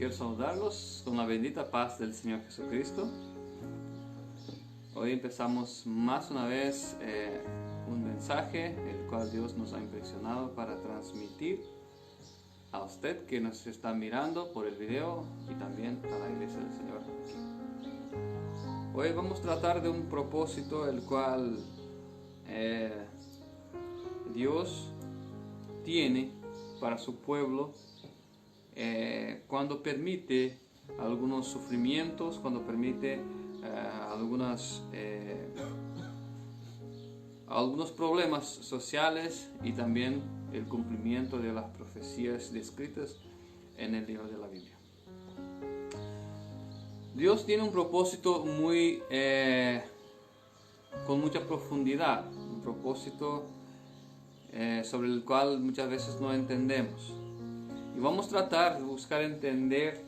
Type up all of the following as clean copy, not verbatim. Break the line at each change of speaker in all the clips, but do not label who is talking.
Quiero saludarlos con la bendita paz del Señor Jesucristo. Hoy empezamos más una vez un mensaje el cual Dios nos ha impresionado para transmitir a usted que nos está mirando por el video y también a la iglesia del Señor. Hoy vamos a tratar de un propósito el cual Dios tiene para su pueblo cuando permite algunos sufrimientos, cuando permite algunos problemas sociales y también el cumplimiento de las profecías descritas en el libro de la Biblia. Dios tiene un propósito con mucha profundidad, un propósito sobre el cual muchas veces no entendemos. Y vamos a tratar de buscar entender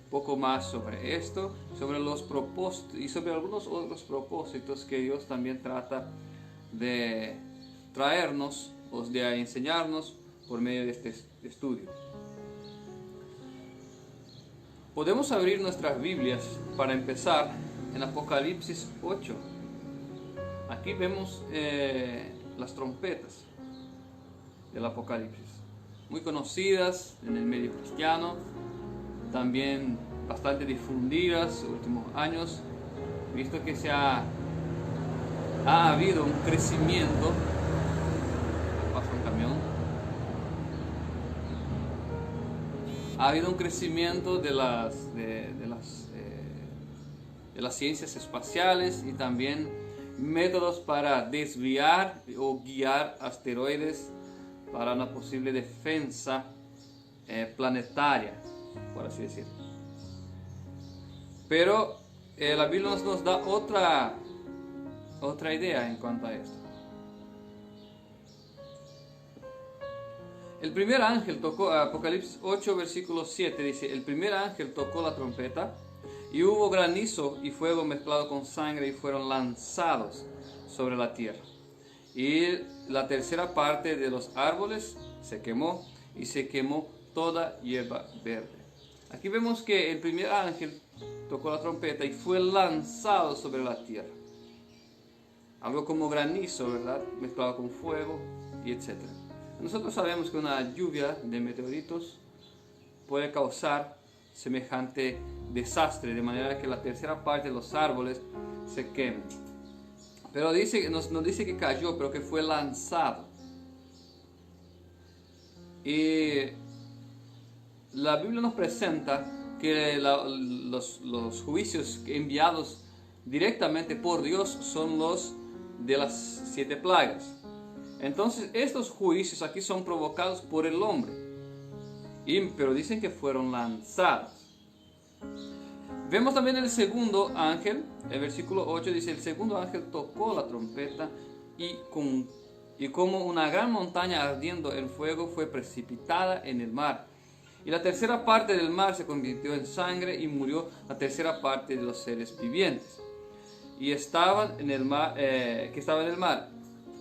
un poco más sobre esto, sobre los propósitos y sobre algunos otros propósitos que Dios también trata de traernos o de enseñarnos por medio de este estudio. Podemos abrir nuestras Biblias para empezar en Apocalipsis 8. Aquí vemos las trompetas del Apocalipsis, muy conocidas en el medio cristiano, también bastante difundidas en los últimos años, visto que ha habido un crecimiento. Pasa un camión. Ha habido un crecimiento de las ciencias espaciales y también métodos para desviar o guiar asteroides para una posible defensa planetaria, por así decirlo. Pero la Biblia nos da otra idea en cuanto a esto. El primer ángel tocó, Apocalipsis 8 versículo 7 dice: el primer ángel tocó la trompeta y hubo granizo y fuego mezclado con sangre y fueron lanzados sobre la tierra. Y la tercera parte de los árboles se quemó y se quemó toda hierba verde. Aquí vemos que el primer ángel tocó la trompeta y fue lanzado sobre la tierra. Algo como granizo, ¿verdad? Mezclado con fuego y etc. Nosotros sabemos que una lluvia de meteoritos puede causar semejante desastre, de manera que la tercera parte de los árboles se quemen. Pero nos dice que cayó, pero que fue lanzado. Y la Biblia nos presenta que los juicios enviados directamente por Dios son los de las 7 plagas. Entonces estos juicios aquí son provocados por el hombre, pero dicen que fueron lanzados. Vemos también el segundo ángel, el versículo 8 dice: el segundo ángel tocó la trompeta y como una gran montaña ardiendo en fuego fue precipitada en el mar. Y la tercera parte del mar se convirtió en sangre y murió la tercera parte de los seres vivientes que estaban en el mar,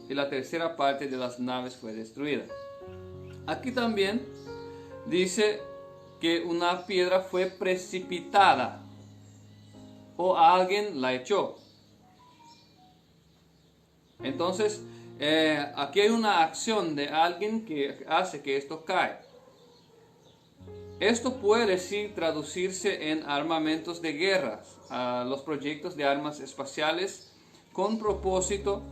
y la tercera parte de las naves fue destruida. Aquí también dice que una piedra fue precipitada o alguien la echó. Entonces aquí hay una acción de alguien que hace que esto cae. Esto puede sí traducirse en armamentos de guerra, los proyectos de armas espaciales con propósito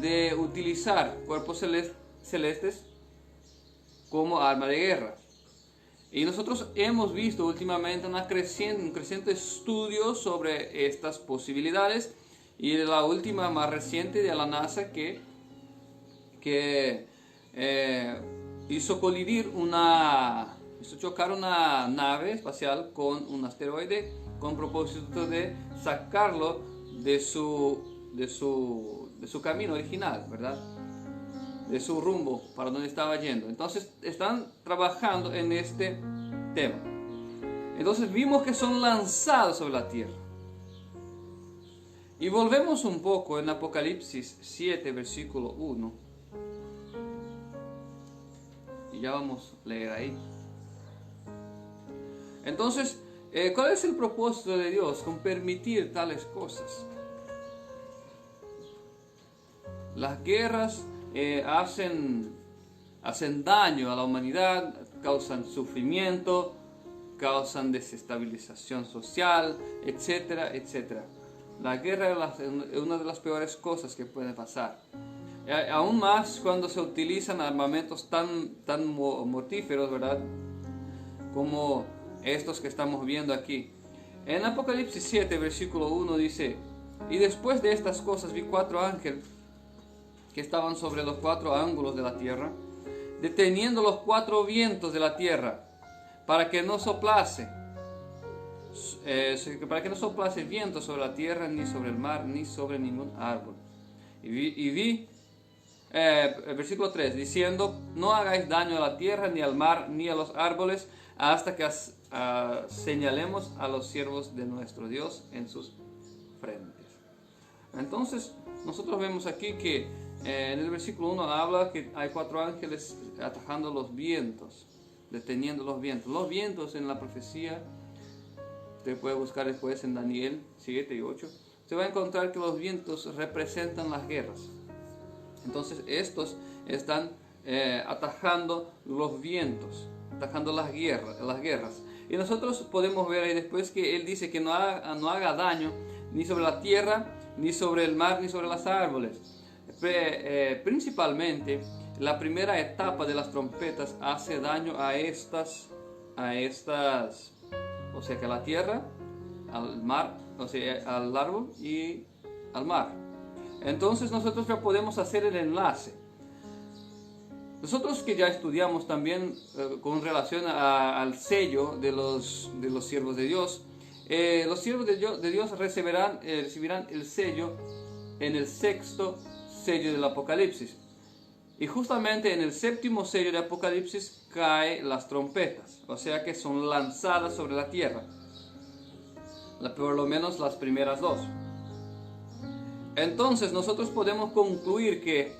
de utilizar cuerpos celestes como arma de guerra. Y nosotros hemos visto últimamente un creciente estudio sobre estas posibilidades, y la última más reciente de la NASA que hizo chocar una nave espacial con un asteroide con propósito de sacarlo de su camino original, ¿verdad? De su rumbo para donde estaba yendo. Entonces están trabajando en este tema. Entonces vimos que son lanzados sobre la tierra. Y volvemos un poco en Apocalipsis 7 versículo 1. Y ya vamos a leer ahí. Entonces, ¿cuál es el propósito de Dios con permitir tales cosas? Las guerras hacen daño a la humanidad, causan sufrimiento, causan desestabilización social, etcétera, etcétera. La guerra es una de las peores cosas que puede pasar. Aún más cuando se utilizan armamentos tan mortíferos, ¿verdad? Como estos que estamos viendo aquí. En Apocalipsis 7, versículo 1 dice: y después de estas cosas vi 4 ángeles que estaban sobre los 4 ángulos de la tierra, deteniendo los 4 vientos de la tierra, para que no soplase viento sobre la tierra, ni sobre el mar, ni sobre ningún árbol. Y vi el versículo 3, diciendo: no hagáis daño a la tierra, ni al mar, ni a los árboles, hasta que señalemos a los siervos de nuestro Dios en sus frentes. Entonces, nosotros vemos aquí que en el versículo 1 habla que hay 4 ángeles atajando los vientos, deteniendo los vientos. Los vientos en la profecía, usted puede buscar después en Daniel 7 y 8, se va a encontrar que los vientos representan las guerras. Entonces estos están atajando los vientos, atajando las guerras. Y nosotros podemos ver ahí después que él dice que no haga daño ni sobre la tierra, ni sobre el mar, ni sobre los árboles. Principalmente, la primera etapa de las trompetas hace daño a estas, o sea que a la tierra, al mar, o sea, al árbol y al mar. Entonces nosotros ya podemos hacer el enlace. Nosotros que ya estudiamos también con relación al sello de los siervos de Dios, los siervos de Dios recibirán el sello en el 6º sello del Apocalipsis. Y justamente en el 7º sello de Apocalipsis caen las trompetas, o sea que son lanzadas sobre la tierra, por lo menos las primeras 2. Entonces nosotros podemos concluir que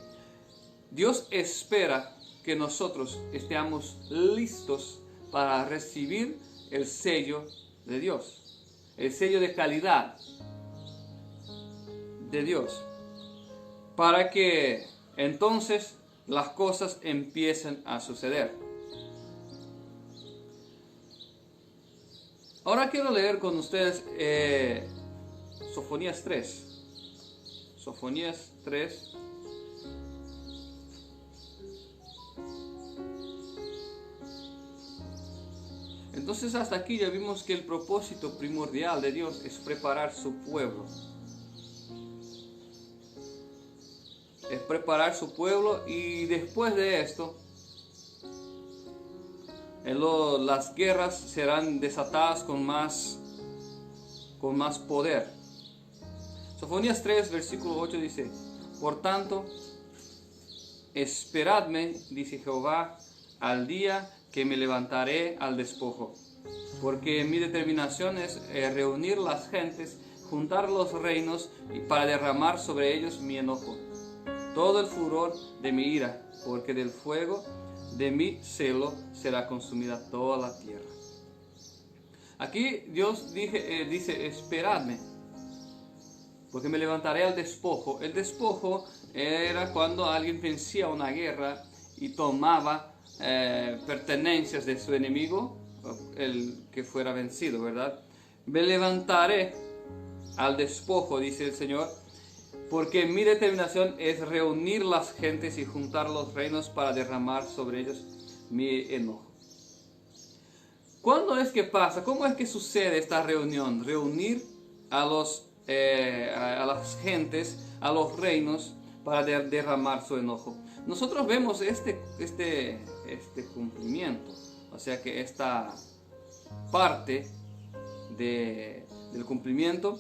Dios espera que nosotros estemos listos para recibir el sello de Dios, el sello de calidad de Dios, para que entonces las cosas empiecen a suceder. Ahora quiero leer con ustedes Sofonías 3. Sofonías 3. Entonces hasta aquí ya vimos que el propósito primordial de Dios es preparar su pueblo. Es preparar su pueblo, y después de esto las guerras serán desatadas con más poder. Sofonías 3, versículo 8 dice: por tanto, esperadme, dice Jehová, al día que me levantaré al despojo, porque mi determinación es reunir las gentes, juntar los reinos, y para derramar sobre ellos mi enojo, todo el furor de mi ira, porque del fuego de mi celo será consumida toda la tierra. Aquí Dios dice: esperadme, porque me levantaré al despojo. El despojo era cuando alguien vencía una guerra y tomaba pertenencias de su enemigo, el que fuera vencido, ¿verdad? Me levantaré al despojo, dice el Señor, porque mi determinación es reunir las gentes y juntar los reinos para derramar sobre ellos mi enojo. ¿Cuándo es que pasa? ¿Cómo es que sucede esta reunión? Reunir a las gentes, a los reinos, para derramar su enojo. Nosotros vemos este cumplimiento, o sea que esta parte del cumplimiento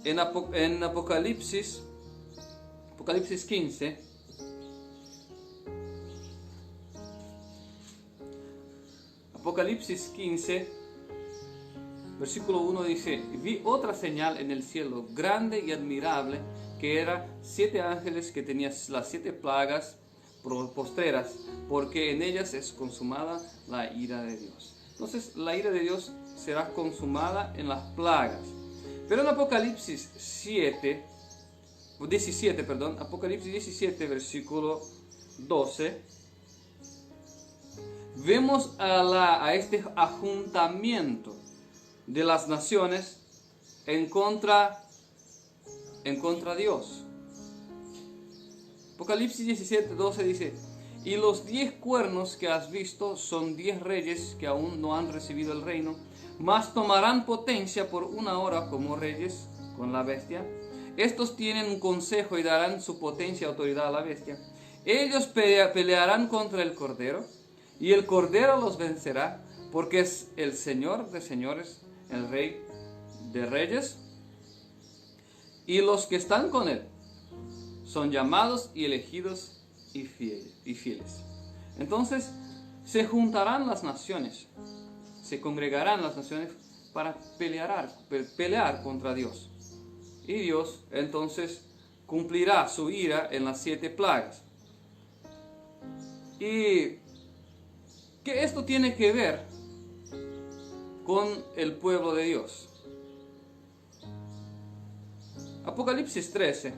en Apocalipsis 15. Apocalipsis 15, versículo 1 dice: vi otra señal en el cielo, grande y admirable, que era 7 ángeles que tenían las 7 plagas postreras, porque en ellas es consumada la ira de Dios. entonces la ira de Dios será consumada en las plagas. Pero en Apocalipsis 17, Apocalipsis 17, versículo 12, vemos a este ajuntamiento de las naciones en contra de Dios. Apocalipsis 17, 12 dice: y los 10 cuernos que has visto son 10 reyes que aún no han recibido el reino, mas tomarán potencia por una hora como reyes con la bestia. Estos tienen un consejo y darán su potencia y autoridad a la bestia. Ellos pelearán contra el Cordero, y el Cordero los vencerá, porque es el Señor de señores, el Rey de reyes, y los que están con él son llamados y elegidos y fieles. Entonces se juntarán las naciones, se congregarán las naciones para pelear contra Dios. Y Dios entonces cumplirá su ira en las 7 plagas. ¿Y qué esto tiene que ver con el pueblo de Dios? Apocalipsis 13,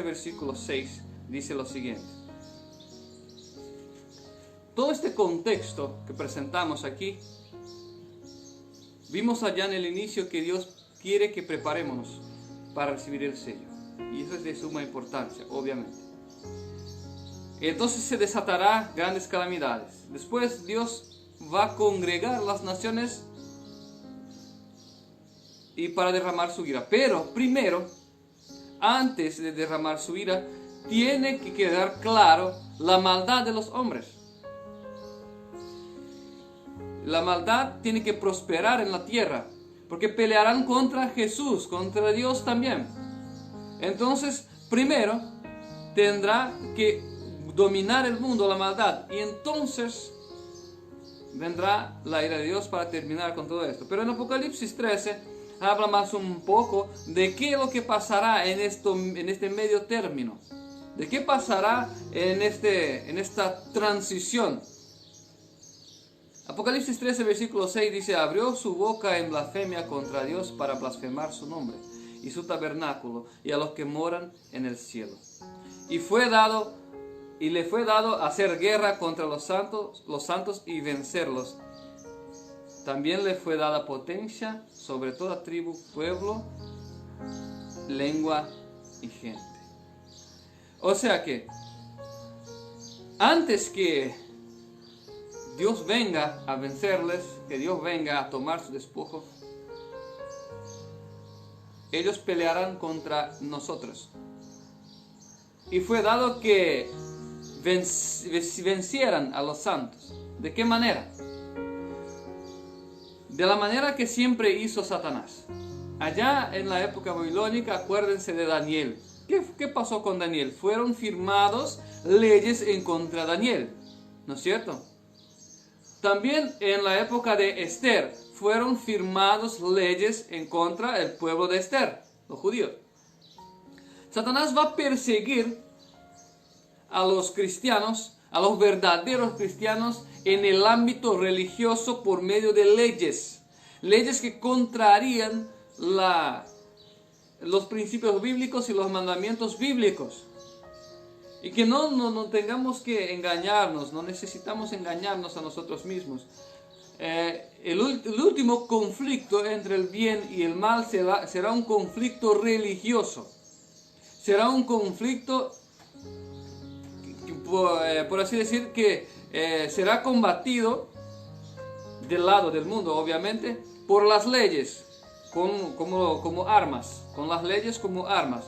versículo 6, dice lo siguiente. Todo este contexto que presentamos aquí, vimos allá en el inicio que Dios quiere que preparémonos para recibir el sello. Y eso es de suma importancia, obviamente. Entonces se desatará grandes calamidades. Después Dios va a congregar las naciones y para derramar su ira. Pero primero, antes de derramar su ira, tiene que quedar claro la maldad de los hombres. La maldad tiene que prosperar en la tierra, porque pelearán contra Jesús, contra Dios también. Entonces, primero tendrá que dominar el mundo la maldad, y entonces vendrá la ira de Dios para terminar con todo esto. Pero en Apocalipsis 13 habla más un poco de qué es lo que pasará en este medio término, de qué pasará en esta transición. Apocalipsis 13, versículo 6 dice: abrió su boca en blasfemia contra Dios para blasfemar su nombre y su tabernáculo y a los que moran en el cielo. Y le fue dado hacer guerra contra los santos y vencerlos. También le fue dada potencia sobre toda tribu, pueblo, lengua y gente. O sea que antes que Dios venga a vencerles, que Dios venga a tomar su despojo, ellos pelearán contra nosotros. Y fue dado que vencieran a los santos. ¿De qué manera? De la manera que siempre hizo Satanás. Allá en la época babilónica, acuérdense de Daniel. ¿Qué pasó con Daniel? Fueron firmados leyes en contra de Daniel, ¿no es cierto? También en la época de Esther fueron firmados leyes en contra del pueblo de Esther, los judíos. Satanás va a perseguir a los cristianos, a los verdaderos cristianos, en el ámbito religioso por medio de leyes que contrarían los principios bíblicos y los mandamientos bíblicos. Y que no tengamos que engañarnos, no necesitamos engañarnos a nosotros mismos. El último conflicto entre el bien y el mal será un conflicto religioso. Será un conflicto, por así decir, que será combatido del lado del mundo, obviamente, por las leyes, como armas, con las leyes como armas.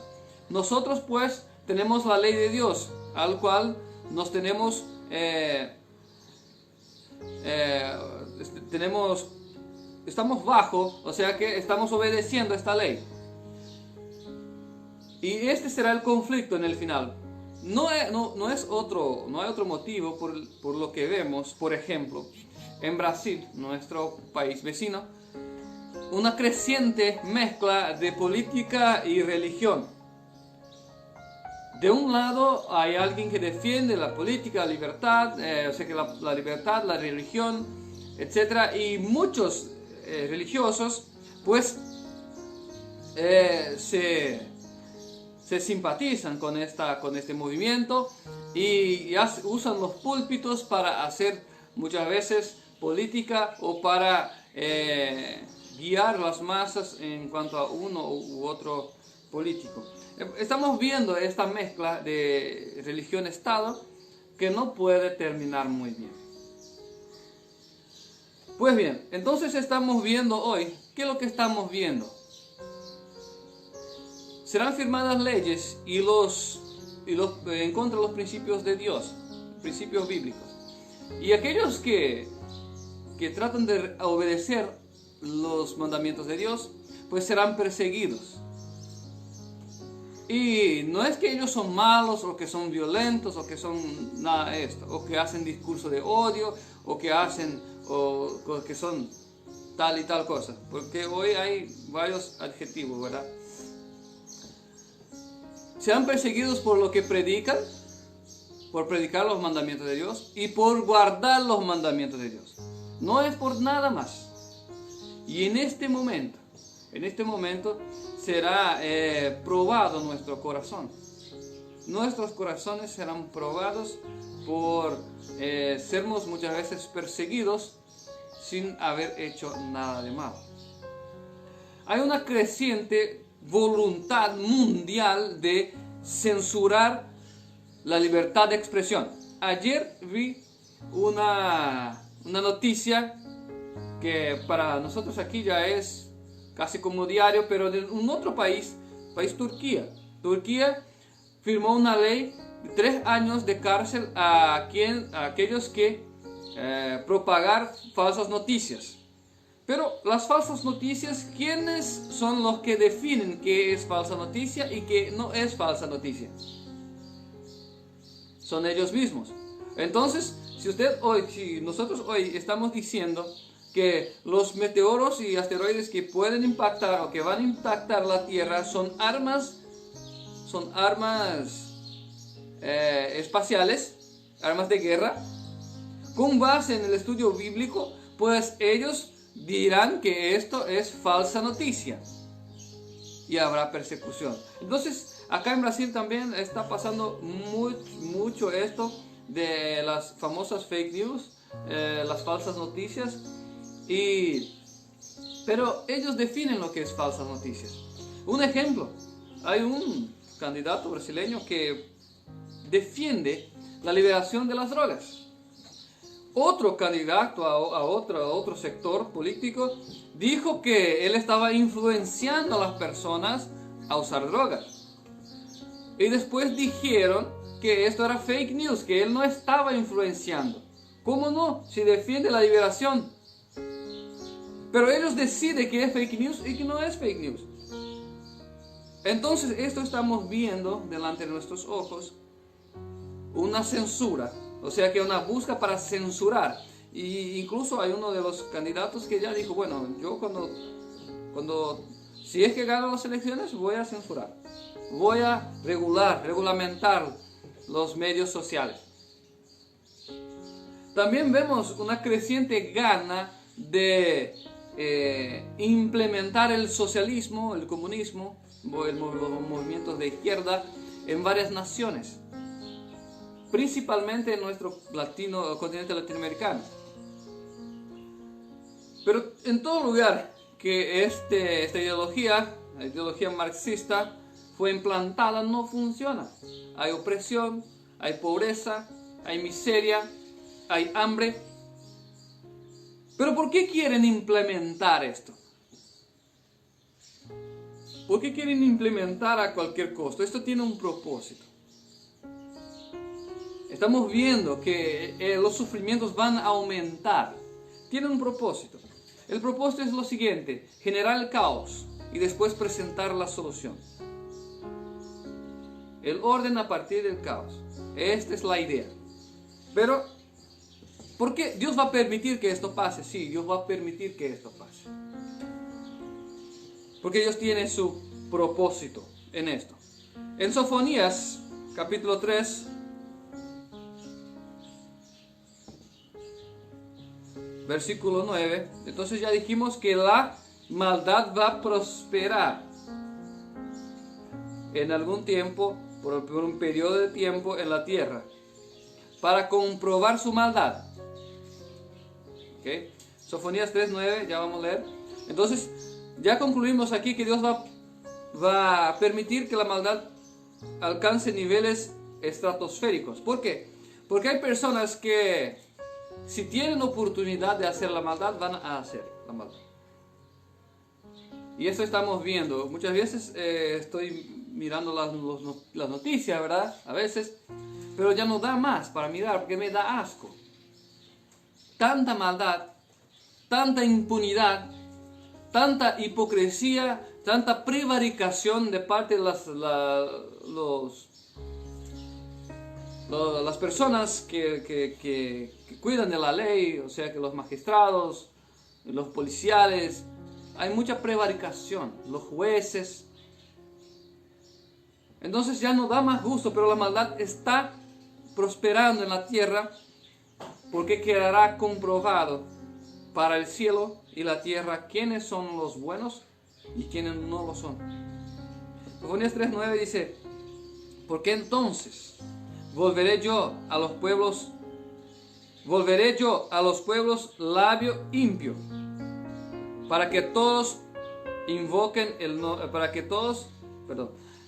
Nosotros pues tenemos la ley de Dios, al cual nos estamos bajo, o sea que estamos obedeciendo esta ley. Y este será el conflicto en el final. No hay otro motivo por lo que vemos, por ejemplo, en Brasil, nuestro país vecino, una creciente mezcla de política y religión. De un lado hay alguien que defiende la política, la libertad, o sea que la libertad, la religión, etc. Y muchos religiosos pues se simpatizan con este movimiento y usan los púlpitos para hacer muchas veces política o para guiar las masas en cuanto a uno u otro político. Estamos viendo esta mezcla de religión-estado que no puede terminar muy bien. Pues bien, entonces estamos viendo hoy, ¿qué es lo que estamos viendo? Serán firmadas leyes en contra de los principios de Dios, principios bíblicos. Y aquellos que tratan de obedecer los mandamientos de Dios, pues serán perseguidos. Y no es que ellos son malos, o que son violentos, o que son nada de esto, o que hacen discurso de odio, o que son tal y tal cosa, porque hoy hay varios adjetivos, ¿verdad? Serán perseguidos por lo que predican, por predicar los mandamientos de Dios y por guardar los mandamientos de Dios. No es por nada más. Y en este momento será probado nuestro corazón. Nuestros corazones serán probados por sermos muchas veces perseguidos sin haber hecho nada de malo. Hay una creciente voluntad mundial de censurar la libertad de expresión. Ayer vi una noticia que para nosotros aquí ya es casi como diario, pero de un otro país Turquía. Turquía firmó una ley de 3 años de cárcel a aquellos que propagar falsas noticias. Pero las falsas noticias, ¿quiénes son los que definen qué es falsa noticia y qué no es falsa noticia? Son ellos mismos. Entonces, si nosotros hoy estamos diciendo que los meteoros y asteroides que pueden impactar o que van a impactar la Tierra son armas espaciales, armas de guerra, con base en el estudio bíblico, pues ellos dirán que esto es falsa noticia y habrá persecución. Entonces, acá en Brasil también está pasando mucho esto de las famosas fake news, las falsas noticias, pero ellos definen lo que es falsas noticias. Un ejemplo, hay un candidato brasileño que defiende la liberación de las drogas. Otro candidato a otro sector político dijo que él estaba influenciando a las personas a usar drogas. Y después dijeron que esto era fake news, que él no estaba influenciando. ¿Cómo no? Si defiende la liberación. Pero ellos deciden que es fake news y que no es fake news. Entonces esto estamos viendo delante de nuestros ojos, una censura. O sea que una busca para censurar. Y incluso hay uno de los candidatos que ya dijo, bueno, yo si es que gano las elecciones voy a censurar. Voy a regulamentar los medios sociales. También vemos una creciente gana de implementar el socialismo, el comunismo, los movimientos de izquierda en varias naciones, principalmente en nuestro continente latinoamericano. Pero en todo lugar que esta ideología, la ideología marxista, fue implantada, no funciona. Hay opresión, hay pobreza, hay miseria, hay hambre. Pero ¿por qué quieren implementar esto? ¿Por qué quieren implementar a cualquier costo? Esto tiene un propósito. Estamos viendo que los sufrimientos van a aumentar. Tiene un propósito. El propósito es lo siguiente: generar el caos y después presentar la solución. El orden a partir del caos. Esta es la idea. Pero, ¿por qué Dios va a permitir que esto pase? Sí, Dios va a permitir que esto pase. Porque Dios tiene su propósito en esto. En Sofonías, capítulo 3, versículo 9. Entonces ya dijimos que la maldad va a prosperar en algún tiempo, por un periodo de tiempo en la tierra, para comprobar su maldad. ¿Okay? Sofonías 3:9, ya vamos a leer. Entonces, ya concluimos aquí que Dios va a permitir que la maldad alcance niveles estratosféricos. ¿Por qué? Porque hay personas que, si tienen oportunidad de hacer la maldad, van a hacer la maldad. Y eso estamos viendo. Muchas veces estoy mirando las noticias, ¿verdad? A veces. Pero ya no da más para mirar porque me da asco. Tanta maldad, tanta impunidad, tanta hipocresía, tanta prevaricación de parte de las personas que cuidan de la ley, o sea que los magistrados, los policiales. Hay mucha prevaricación, los jueces. Entonces ya no da más gusto, pero la maldad está prosperando en la tierra porque quedará comprobado para el cielo y la tierra quiénes son los buenos y quiénes no lo son. Sofonías 3:9 dice: porque entonces volveré yo a los pueblos labio impío, para que todos invoquen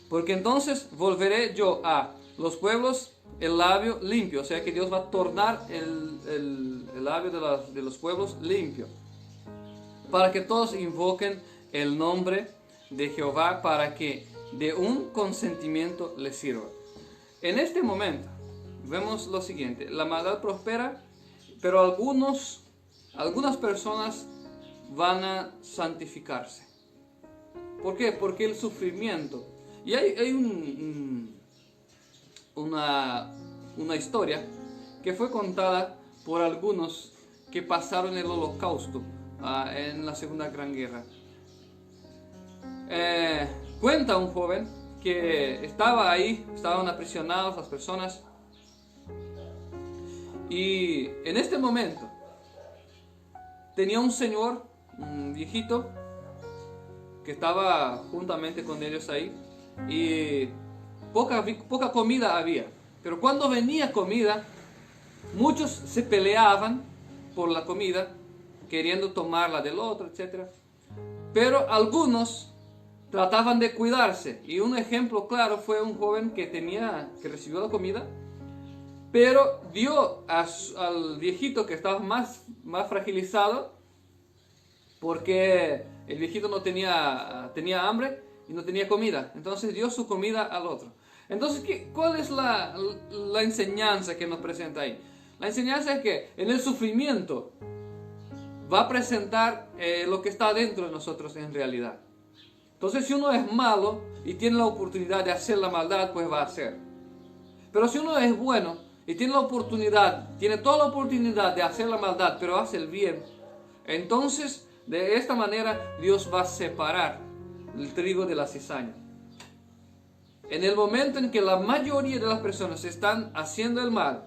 porque entonces volveré yo a los pueblos el labio limpio, o sea que Dios va a tornar el labio de los pueblos limpio, para que todos invoquen el nombre de Jehová, para que de un consentimiento les sirva. En este momento vemos lo siguiente: la maldad prospera, pero algunas personas van a santificarse. ¿Por qué? Porque el sufrimiento. Y hay una historia que fue contada por algunos que pasaron el holocausto en la Segunda Gran Guerra. Cuenta un joven que estaba ahí, estaban aprisionados las personas, y en este momento tenía un señor, un viejito, que estaba juntamente con ellos ahí, y poca comida había. Pero cuando venía comida, muchos se peleaban por la comida, queriendo tomarla del otro, etc. Pero algunos trataban de cuidarse, y un ejemplo claro fue un joven que recibió la comida, pero dio al viejito que estaba más fragilizado, porque el viejito no tenía hambre y no tenía comida. Entonces dio su comida al otro. Entonces, ¿cuál es la enseñanza que nos presenta ahí? La enseñanza es que en el sufrimiento va a presentar lo que está dentro de nosotros en realidad. Entonces, si uno es malo y tiene la oportunidad de hacer la maldad, pues va a hacer. Pero si uno es bueno y tiene toda la oportunidad de hacer la maldad, pero hace el bien, entonces de esta manera Dios va a separar el trigo de la cizaña. En el momento en que la mayoría de las personas están haciendo el mal,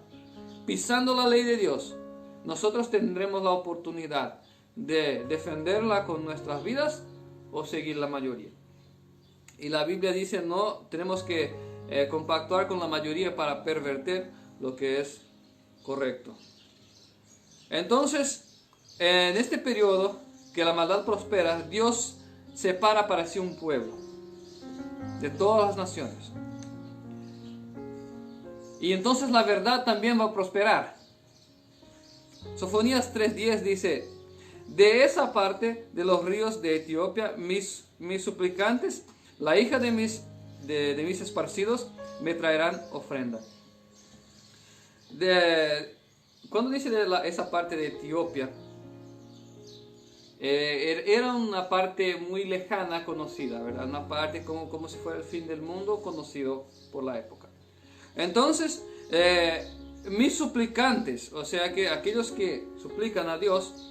pisando la ley de Dios, nosotros tendremos la oportunidad de defenderla con nuestras vidas o seguir la mayoría. Y la Biblia dice: no tenemos que compactuar con la mayoría para pervertir lo que es correcto. Entonces, en este periodo que la maldad prospera, Dios separa para sí un pueblo de todas las naciones. Y entonces la verdad también va a prosperar. Sofonías 3:10 dice: de esa parte de los ríos de Etiopía, mis suplicantes, la hija de mis esparcidos, me traerán ofrenda. Cuando dice esa parte de Etiopía, era una parte muy lejana conocida, ¿verdad? Una parte como si fuera el fin del mundo, conocido por la época. Entonces, mis suplicantes, o sea que aquellos que suplican a Dios,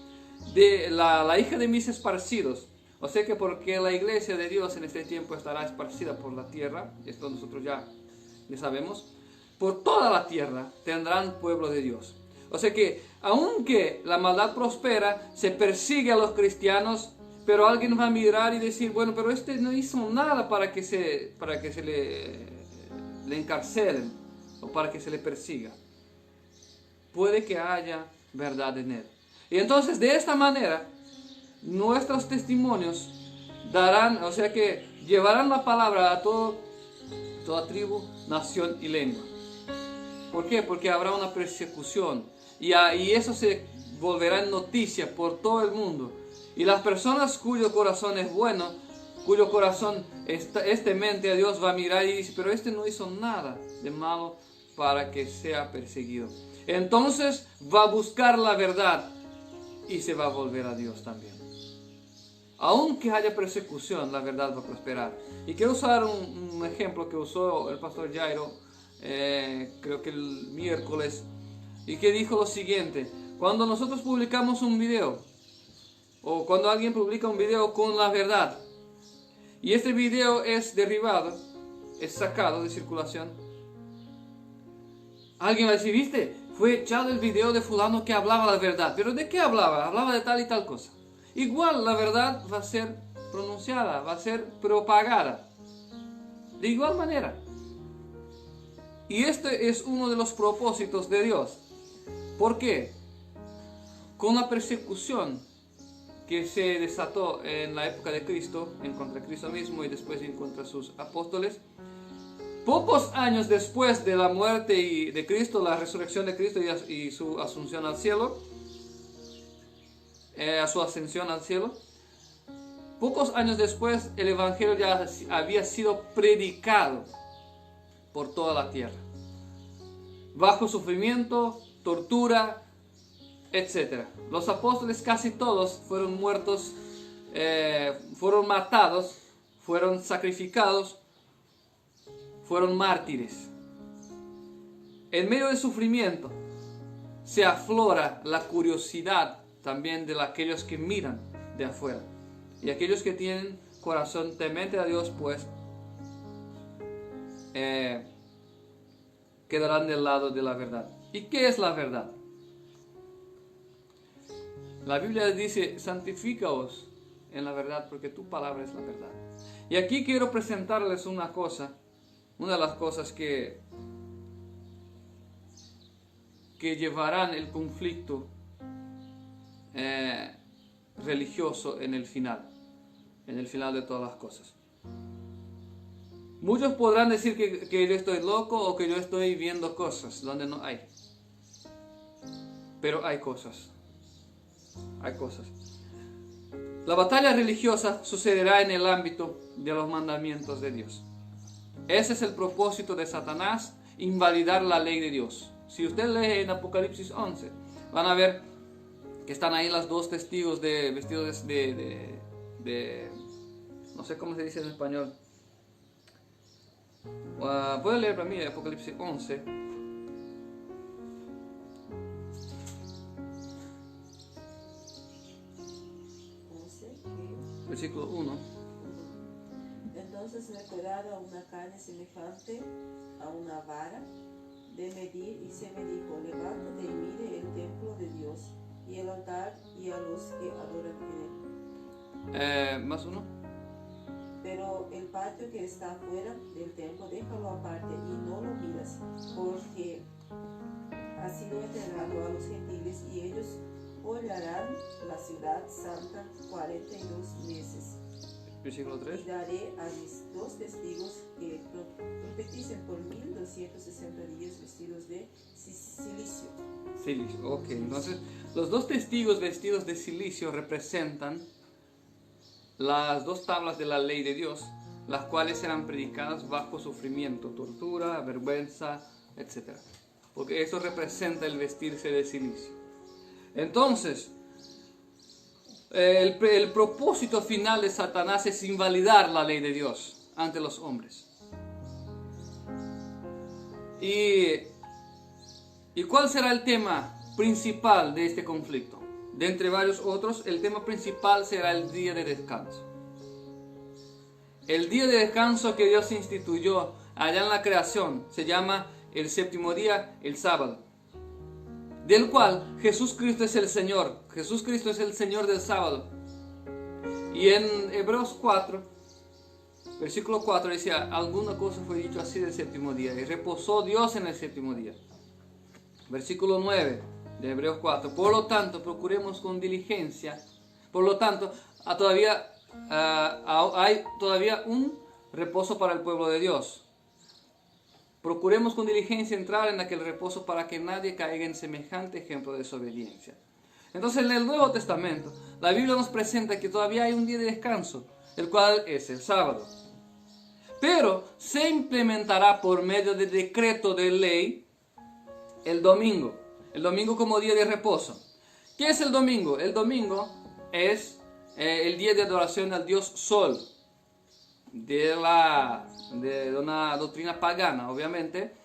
de la hija de mis esparcidos, o sea que porque la iglesia de Dios en este tiempo estará esparcida por la tierra. Esto nosotros ya ya sabemos, por toda la tierra tendrán pueblo de Dios. O sea que, aunque la maldad prospera, se persigue a los cristianos, pero alguien va a mirar y decir, bueno, pero este no hizo nada para que se le encarcelen o para que se le persiga. Puede que haya verdad en él. Y entonces, de esta manera, nuestros testimonios darán, o sea que llevarán la palabra a toda tribu, nación y lengua. ¿Por qué? Porque habrá una persecución y eso se volverá en noticia por todo el mundo. Y las personas cuyo corazón es bueno, cuyo corazón es temente a Dios, va a mirar y dice, pero este no hizo nada de malo para que sea perseguido. Entonces va a buscar la verdad y se va a volver a Dios también. Aunque haya persecución, la verdad va a prosperar. Y quiero usar un ejemplo que usó el pastor Jairo, creo que el miércoles, y que dijo lo siguiente: cuando nosotros publicamos un video, o cuando alguien publica un video con la verdad, y este video es derribado, es sacado de circulación, alguien va a decir, ¿viste? Fue echado el video de fulano que hablaba la verdad. ¿Pero de qué hablaba? Hablaba de tal y tal cosa. Igual la verdad va a ser pronunciada, va a ser propagada. De igual manera. Y este es uno de los propósitos de Dios. ¿Por qué? Con la persecución que se desató en la época de Cristo, en contra de Cristo mismo y después en contra de sus apóstoles, pocos años después de la muerte de Cristo, la resurrección de Cristo y su asunción al cielo, a su ascensión al cielo, pocos años después el Evangelio ya había sido predicado por toda la tierra, bajo sufrimiento, tortura, etc. Los apóstoles casi todos fueron muertos, fueron matados, fueron sacrificados, fueron mártires. En medio del sufrimiento se aflora la curiosidad también de aquellos que miran de afuera. Y aquellos que tienen corazón temente a Dios, pues quedarán del lado de la verdad. ¿Y qué es la verdad? La Biblia dice, santifícaos en la verdad, porque tu palabra es la verdad. Y aquí quiero presentarles una cosa, una de las cosas que llevarán el conflicto religioso en el final de todas las cosas. Muchos podrán decir que yo estoy loco o que yo estoy viendo cosas donde no hay. Pero hay cosas. Hay cosas. La batalla religiosa sucederá en el ámbito de los mandamientos de Dios. Ese es el propósito de Satanás, invalidar la ley de Dios. Si usted lee en Apocalipsis 11, van a ver que están ahí las dos testigos vestidos de no sé cómo se dice en español. Voy a leer para mí Apocalipsis 11. Versículo 1.
Entonces me fue dada una carne semejante a una vara de medir, y se me dijo, levántate y mire el templo de Dios y el altar y a los que adoran en él.
Más uno.
Pero el patio que está fuera del templo, déjalo aparte y no lo miras, porque ha sido entregado a los gentiles y ellos hollarán la ciudad santa 42 meses.
Versículo 3.
Y daré a mis dos testigos que profeticen por 1260 días vestidos de silicio.
Silicio, ok. Entonces, los dos testigos vestidos de silicio representan las dos tablas de la ley de Dios, las cuales serán predicadas bajo sufrimiento, tortura, vergüenza, etc. Porque eso representa el vestirse de silicio. Entonces, el propósito final de Satanás es invalidar la ley de Dios ante los hombres. ¿Y cuál será el tema principal de este conflicto? De entre varios otros, el tema principal será el día de descanso. El día de descanso que Dios instituyó allá en la creación, se llama el séptimo día, el sábado, del cual Jesús Cristo es el Señor. Jesús Cristo es el Señor del sábado. Y en Hebreos 4, versículo 4 dice, alguna cosa fue dicho así del séptimo día, y reposó Dios en el séptimo día. Versículo 9 de Hebreos 4, por lo tanto, procuremos con diligencia, por lo tanto, hay todavía un reposo para el pueblo de Dios. Procuremos con diligencia entrar en aquel reposo para que nadie caiga en semejante ejemplo de desobediencia. Entonces en el Nuevo Testamento, la Biblia nos presenta que todavía hay un día de descanso, el cual es el sábado. Pero se implementará por medio de decreto de ley el domingo como día de reposo. ¿Qué es el domingo? El domingo es el día de adoración al dios Sol, de una doctrina pagana, obviamente,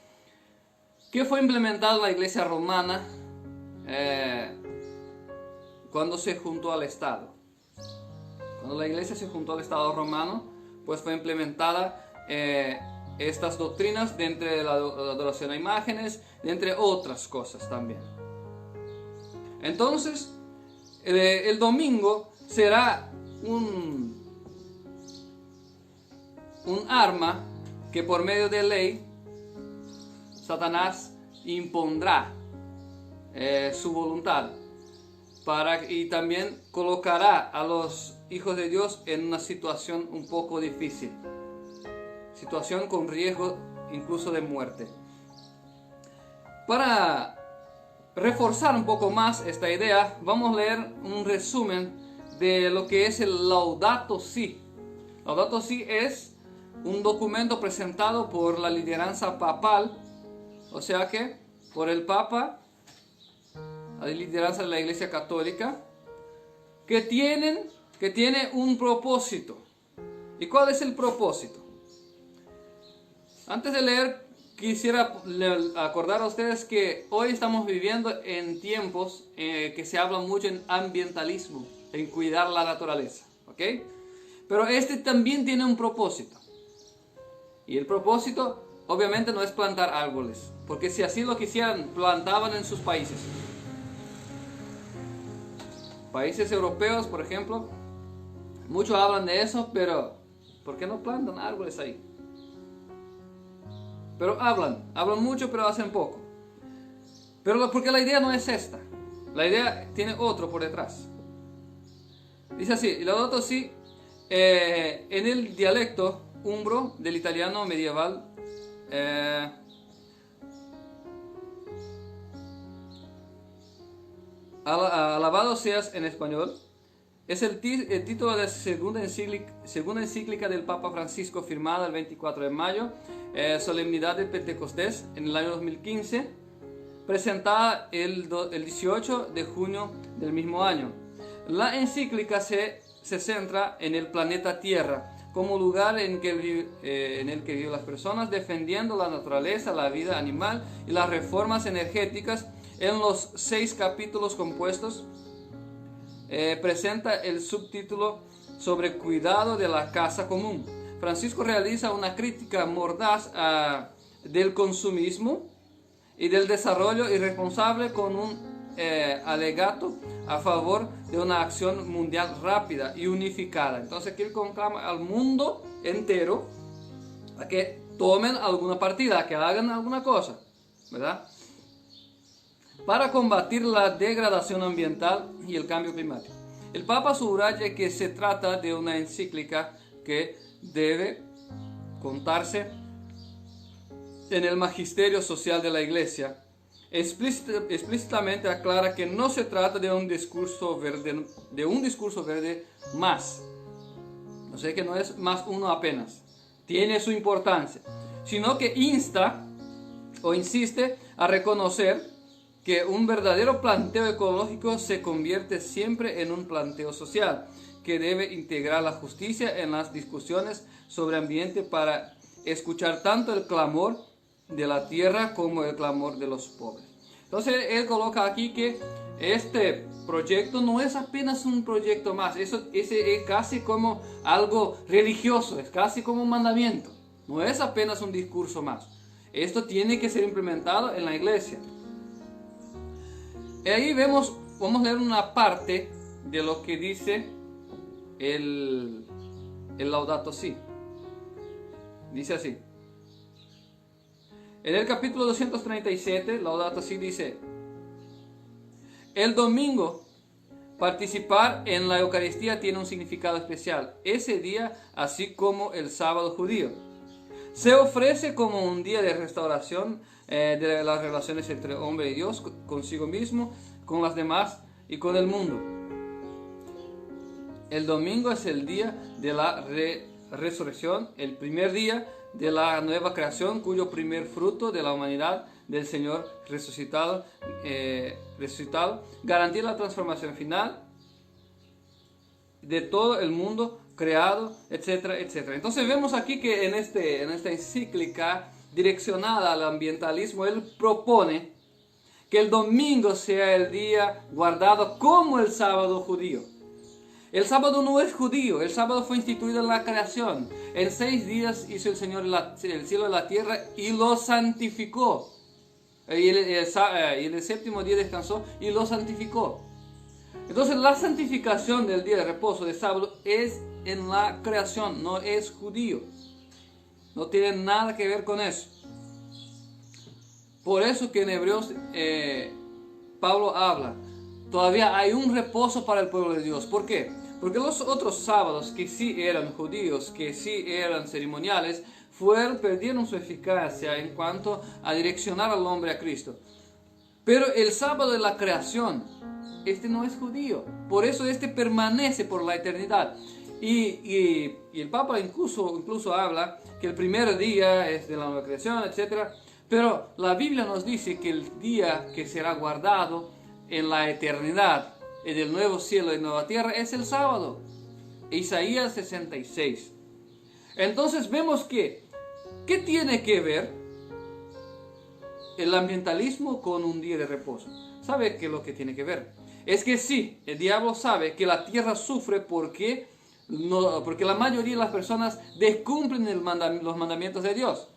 que fue implementado en la iglesia romana cuando se juntó al Estado. Cuando la iglesia se juntó al Estado romano, pues fue implementada estas doctrinas de entre la adoración a imágenes, de entre otras cosas también. Entonces, el domingo será un arma que por medio de ley Satanás impondrá su voluntad y también colocará a los hijos de Dios en una situación un poco difícil, situación con riesgo incluso de muerte. Para reforzar un poco más esta idea, vamos a leer un resumen de lo que es el Laudato Si. Laudato Si es un documento presentado por la lideranza papal, o sea que por el Papa, la lideranza de la Iglesia Católica, que tiene un propósito. ¿Y cuál es el propósito? Antes de leer, quisiera acordar a ustedes que hoy estamos viviendo en tiempos que se habla mucho en ambientalismo, en cuidar la naturaleza, ¿ok? Pero este también tiene un propósito. Y el propósito, obviamente, no es plantar árboles, porque si así lo quisieran, plantaban en sus países. Países europeos, por ejemplo, muchos hablan de eso, pero ¿por qué no plantan árboles ahí? Pero hablan mucho, pero hacen poco. Pero porque la idea no es esta. La idea tiene otro por detrás. Dice así, Laudato Si, en el dialecto umbro del italiano medieval, alabado seas en español, es el título de la segunda encíclica del Papa Francisco, firmada el 24 de mayo, solemnidad de Pentecostés, en el año 2015, presentada el 18 de junio del mismo año. La encíclica se centra en el planeta Tierra, como lugar en el que viven las personas, defendiendo la naturaleza, la vida animal y las reformas energéticas. En los 6 capítulos compuestos, presenta el subtítulo sobre cuidado de la casa común. Francisco realiza una crítica mordaz del consumismo y del desarrollo irresponsable, con un alegato a favor de una acción mundial rápida y unificada. Entonces aquí conclama al mundo entero a que tomen alguna partida, a que hagan alguna cosa, ¿verdad?, para combatir la degradación ambiental y el cambio climático. El Papa subraya que se trata de una encíclica que debe contarse en el magisterio social de la Iglesia. Explícitamente aclara que no se trata de un discurso verde más. O sea que no es más uno apenas. Tiene su importancia. Sino que insta o insiste a reconocer que un verdadero planteo ecológico se convierte siempre en un planteo social, que debe integrar la justicia en las discusiones sobre ambiente para escuchar tanto el clamor de la tierra como el clamor de los pobres. Entonces él coloca aquí que este proyecto no es apenas un proyecto más, es casi como algo religioso, es casi como un mandamiento, No es apenas un discurso más. Esto tiene que ser implementado en la iglesia. Y ahí vamos a leer una parte de lo que dice el Laudato Si. Dice así. En el capítulo 237, Laudato Si dice: el domingo, participar en la Eucaristía tiene un significado especial. Ese día, así como el sábado judío, se ofrece como un día de restauración de las relaciones entre hombre y Dios, consigo mismo, con las demás y con el mundo. El domingo es el día de la resurrección, el primer día de la nueva creación, cuyo primer fruto de la humanidad del Señor resucitado, garantía la transformación final de todo el mundo creado, etcétera, etcétera. Entonces vemos aquí que en esta encíclica direccionada al ambientalismo, él propone que el domingo sea el día guardado como el sábado judío. El sábado no es judío, el sábado fue instituido en la creación. En 6 días hizo el Señor el cielo y la tierra y lo santificó. Y en el séptimo día descansó y lo santificó. Entonces la santificación del día de reposo de sábado es en la creación, no es judío. No tiene nada que ver con eso. Por eso que en Hebreos Pablo habla, todavía hay un reposo para el pueblo de Dios. ¿Por qué? Porque los otros sábados que sí eran judíos, que sí eran ceremoniales, perdieron su eficacia en cuanto a direccionar al hombre a Cristo. Pero el sábado de la creación, este no es judío. Por eso este permanece por la eternidad. Y el Papa incluso habla que el primer día es de la nueva creación, etc. Pero la Biblia nos dice que el día que será guardado en la eternidad, en el nuevo cielo y nueva tierra, es el sábado. Isaías 66. Entonces vemos que, ¿qué tiene que ver el ambientalismo con un día de reposo? ¿Sabe qué es lo que tiene que ver? Es que sí, el diablo sabe que la tierra sufre porque la mayoría de las personas descumplen los mandamientos de Dios.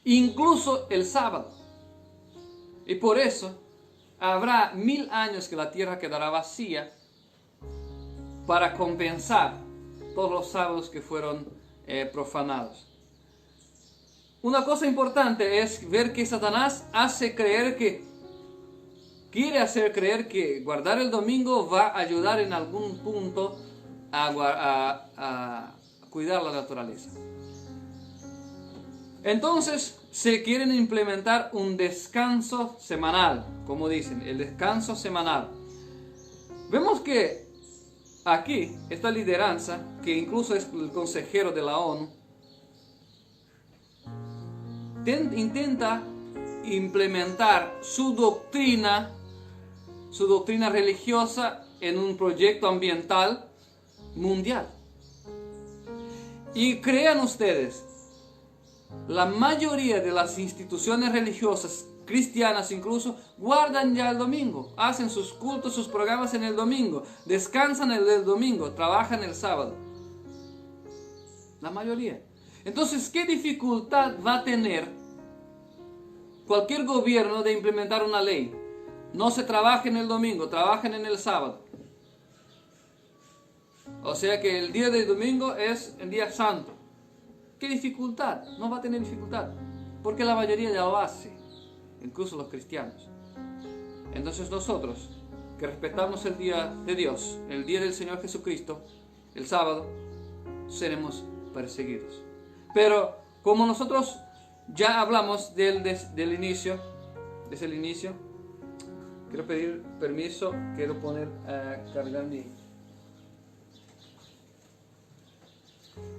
Incluso el sábado. Y por eso habrá 1000 años que la tierra quedará vacía para compensar todos los sábados que fueron profanados. Una cosa importante es ver que Satanás quiere hacer creer que guardar el domingo va a ayudar en algún punto a cuidar la naturaleza. Entonces se quieren implementar un descanso semanal, como dicen, el descanso semanal. Vemos que aquí esta lideranza, que incluso es el consejero de la ONU, intenta implementar su doctrina religiosa en un proyecto ambiental mundial. Y crean ustedes, la mayoría de las instituciones religiosas, cristianas incluso, guardan ya el domingo, hacen sus cultos, sus programas en el domingo, descansan el domingo, trabajan el sábado. La mayoría. Entonces, ¿qué dificultad va a tener cualquier gobierno de implementar una ley? No se trabaja en el domingo, trabajan en el sábado. O sea que el día del domingo es el día santo. ¿Qué dificultad? No va a tener dificultad, porque la mayoría ya lo hace, incluso los cristianos. Entonces nosotros, que respetamos el día de Dios, el día del Señor Jesucristo, el sábado, seremos perseguidos. Pero como nosotros ya hablamos desde el inicio, quiero pedir permiso, quiero poner a cargar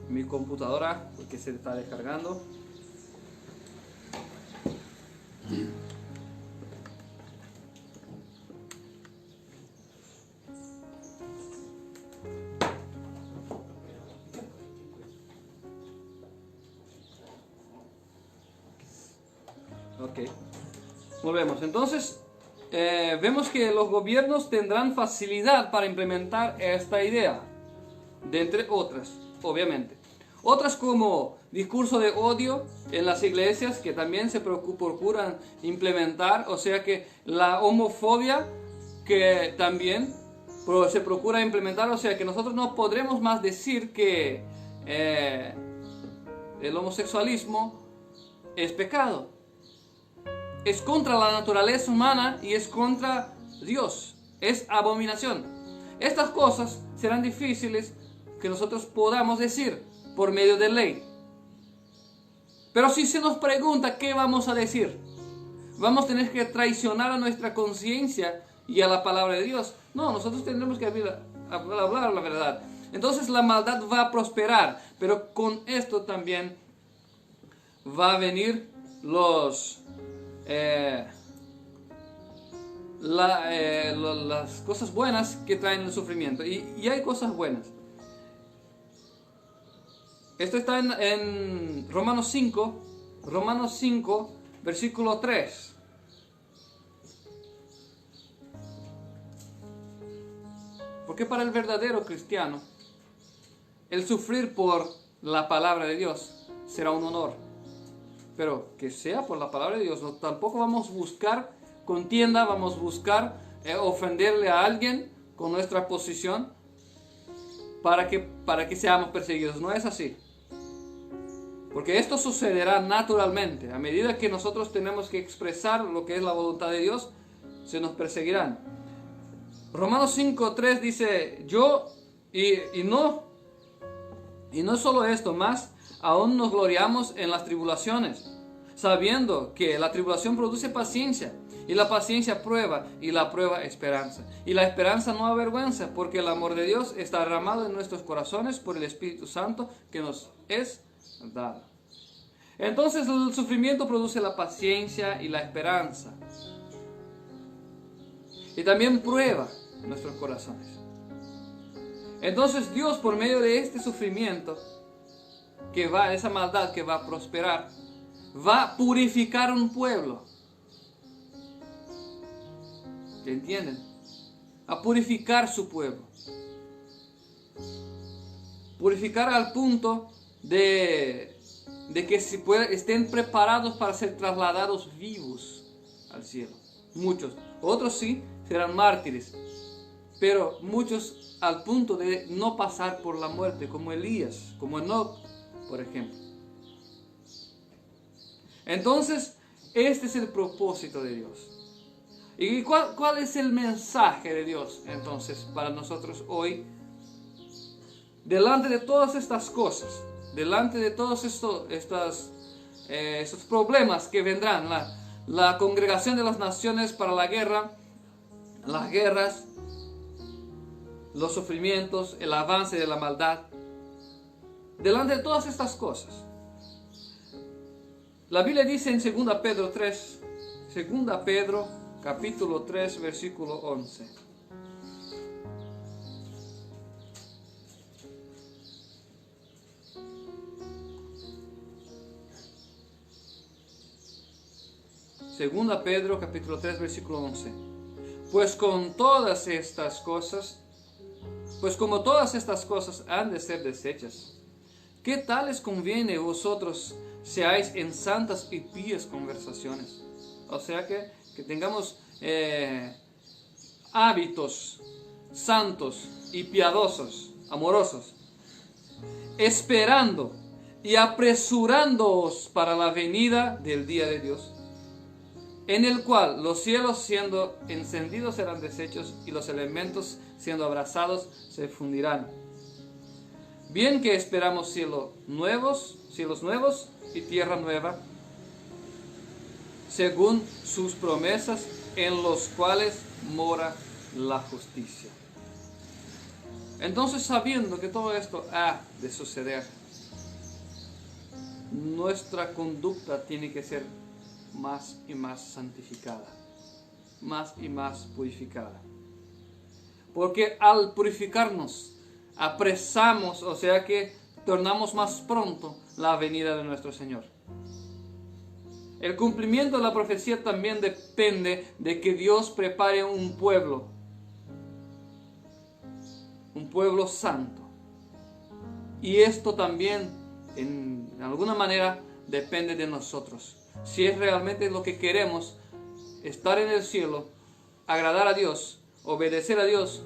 mi computadora porque se está descargando. Ok, volvemos. Entonces vemos que los gobiernos tendrán facilidad para implementar esta idea, de entre otras, obviamente. Otras como discurso de odio en las iglesias que también se procuran implementar, o sea que la homofobia que también se procura implementar, o sea que nosotros no podremos más decir que el homosexualismo es pecado. Es contra la naturaleza humana y es contra Dios. Es abominación. Estas cosas serán difíciles que nosotros podamos decir por medio de ley. Pero si se nos pregunta qué vamos a decir, vamos a tener que traicionar a nuestra conciencia y a la palabra de Dios. No, nosotros tendremos que hablar la verdad. Entonces la maldad va a prosperar, pero con esto también va a venir las cosas buenas que traen el sufrimiento. Y hay cosas buenas. Esto está en Romanos 5, versículo 3. Porque para el verdadero cristiano, el sufrir por la palabra de Dios será un honor. Pero que sea por la palabra de Dios, no, tampoco vamos a buscar contienda, vamos a buscar ofenderle a alguien con nuestra posición para que seamos perseguidos. No es así. Porque esto sucederá naturalmente. A medida que nosotros tenemos que expresar lo que es la voluntad de Dios, se nos perseguirán. Romanos 5:3 dice, y no solo esto, más aún nos gloriamos en las tribulaciones, sabiendo que la tribulación produce paciencia, y la paciencia prueba, y la prueba esperanza. Y la esperanza no avergüenza, porque el amor de Dios está derramado en nuestros corazones por el Espíritu Santo que nos es dado. Entonces el sufrimiento produce la paciencia y la esperanza. Y también prueba nuestros corazones. Entonces Dios, por medio de este sufrimiento, esa maldad que va a prosperar, va a purificar un pueblo. ¿Entienden? A purificar su pueblo. Purificar al punto de que estén preparados para ser trasladados vivos al cielo. Muchos. Otros sí serán mártires. Pero muchos al punto de no pasar por la muerte, como Elías, como Enoc, por ejemplo. Entonces, este es el propósito de Dios. ¿Y cuál es el mensaje de Dios entonces para nosotros hoy? Delante de todas estas cosas, delante de todos estos problemas que vendrán, la congregación de las naciones para la guerra, las guerras, los sufrimientos, el avance de la maldad, delante de todas estas cosas, la Biblia dice en 2 Pedro 3, 2 Pedro capítulo 3, versículo 11. Segunda Pedro capítulo 3, versículo 11. Pues como todas estas cosas han de ser deshechas, ¿qué tal les conviene vosotros seáis en santas y pías conversaciones? O sea que tengamos hábitos santos y piadosos, amorosos, esperando y apresurándoos para la venida del día de Dios, en el cual los cielos siendo encendidos serán deshechos y los elementos siendo abrasados se fundirán. Bien que esperamos cielos nuevos y tierra nueva, según sus promesas, en los cuales mora la justicia. Entonces, sabiendo que todo esto ha de suceder, nuestra conducta tiene que ser más y más santificada, más y más purificada. Porque al purificarnos, apresamos, o sea que tornamos más pronto la venida de nuestro Señor. El cumplimiento de la profecía también depende de que Dios prepare un pueblo santo. Y esto también en alguna manera depende de nosotros. Si es realmente lo que queremos, estar en el cielo, agradar a Dios, obedecer a Dios,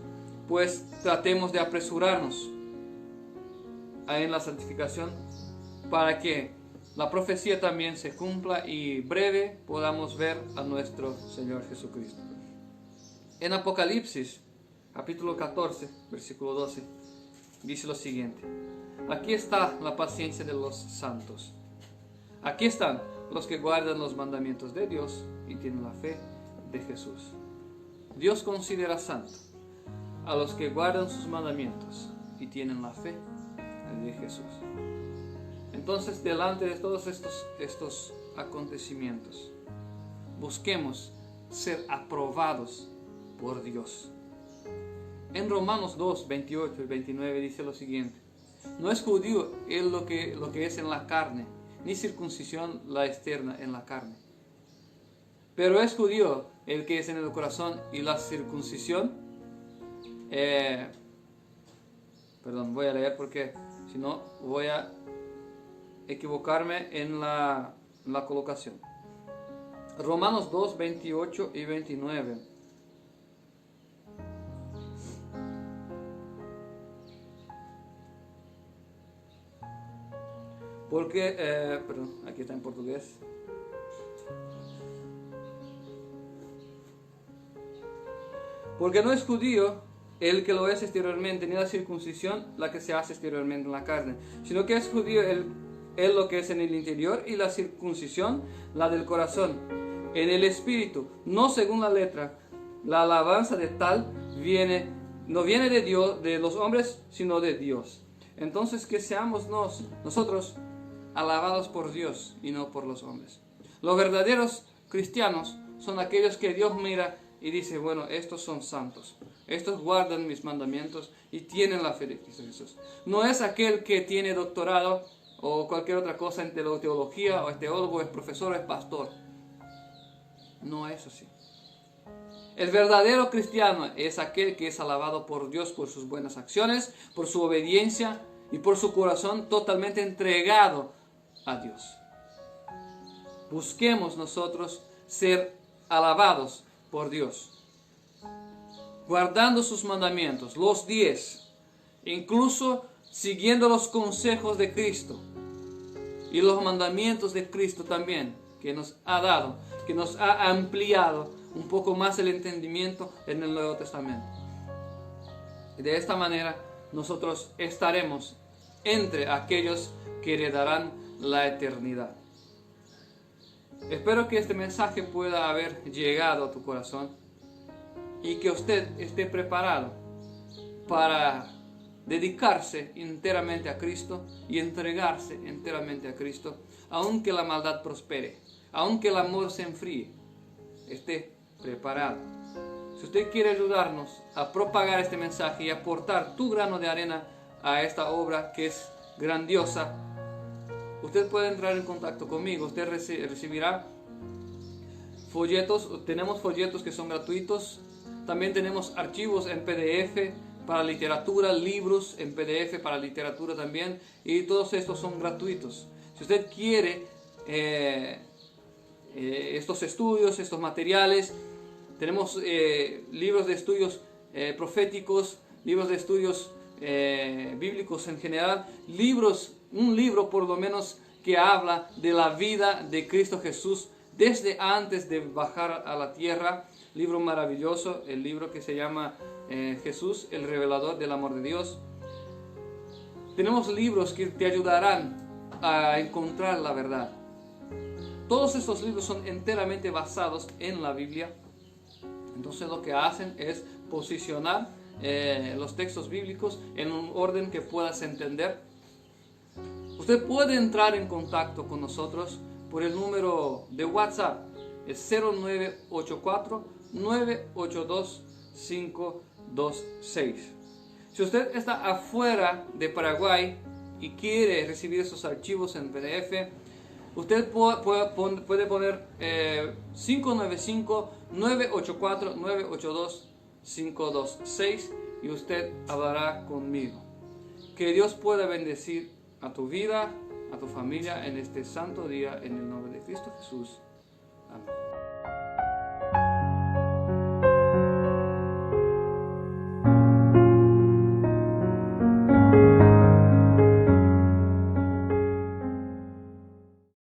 pues tratemos de apresurarnos en la santificación para que la profecía también se cumpla y breve podamos ver a nuestro Señor Jesucristo. En Apocalipsis, capítulo 14, versículo 12, dice lo siguiente: aquí está la paciencia de los santos. Aquí están los que guardan los mandamientos de Dios y tienen la fe de Jesús. Dios considera santo a los que guardan sus mandamientos y tienen la fe de Jesús. Entonces, delante de todos estos acontecimientos, busquemos ser aprobados por Dios. En Romanos 2, 28 y 29 dice lo siguiente: no es judío lo que es en la carne, ni circuncisión la externa en la carne, pero es judío el que es en el corazón, y la circuncisión, voy a leer porque si no voy a equivocarme en la colocación. Romanos 2, 28 y 29. Porque, aquí está en portugués. Porque no es judío el que lo es exteriormente, ni la circuncisión la que se hace exteriormente en la carne, sino que es judío el lo que es en el interior, y la circuncisión la del corazón, en el espíritu, no según la letra. La alabanza de tal no viene de Dios, de los hombres, sino de Dios. Entonces, que seamos nosotros alabados por Dios y no por los hombres. Los verdaderos cristianos son aquellos que Dios mira y dice: bueno, estos son santos, estos guardan mis mandamientos y tienen la fe de Cristo Jesús. No es aquel que tiene doctorado o cualquier otra cosa en teología, o es teólogo, es profesor, es pastor. No es así. El verdadero cristiano es aquel que es alabado por Dios por sus buenas acciones, por su obediencia y por su corazón totalmente entregado a Dios. Busquemos nosotros ser alabados por Dios, guardando sus mandamientos, los 10, incluso siguiendo los consejos de Cristo y los mandamientos de Cristo también, que nos ha dado, que nos ha ampliado un poco más el entendimiento en el Nuevo Testamento. Y de esta manera nosotros estaremos entre aquellos que heredarán la eternidad. Espero que este mensaje pueda haber llegado a tu corazón y que usted esté preparado para dedicarse enteramente a Cristo y entregarse enteramente a Cristo, aunque la maldad prospere, aunque el amor se enfríe. Esté preparado. Si usted quiere ayudarnos a propagar este mensaje y aportar tu grano de arena a esta obra que es grandiosa, usted puede entrar en contacto conmigo. Usted recibirá folletos. Tenemos folletos que son gratuitos. También tenemos archivos en PDF para literatura, libros en PDF para literatura también, y todos estos son gratuitos. Si usted quiere estos estudios, estos materiales, tenemos libros de estudios proféticos, libros de estudios bíblicos en general, un libro por lo menos que habla de la vida de Cristo Jesús desde antes de bajar a la tierra. Libro maravilloso, el libro que se llama Jesús, el revelador del amor de Dios. Tenemos libros que te ayudarán a encontrar la verdad. Todos estos libros son enteramente basados en la Biblia. Entonces lo que hacen es posicionar los textos bíblicos en un orden que puedas entender. Usted puede entrar en contacto con nosotros por el número de WhatsApp, es 0984-982-526. Si usted está afuera de Paraguay y quiere recibir esos archivos en PDF, usted puede poner 595-984-982-526 y usted hablará conmigo. Que Dios pueda bendecir a tu vida a tu familia en este santo día, en el nombre de Cristo Jesús. Amén.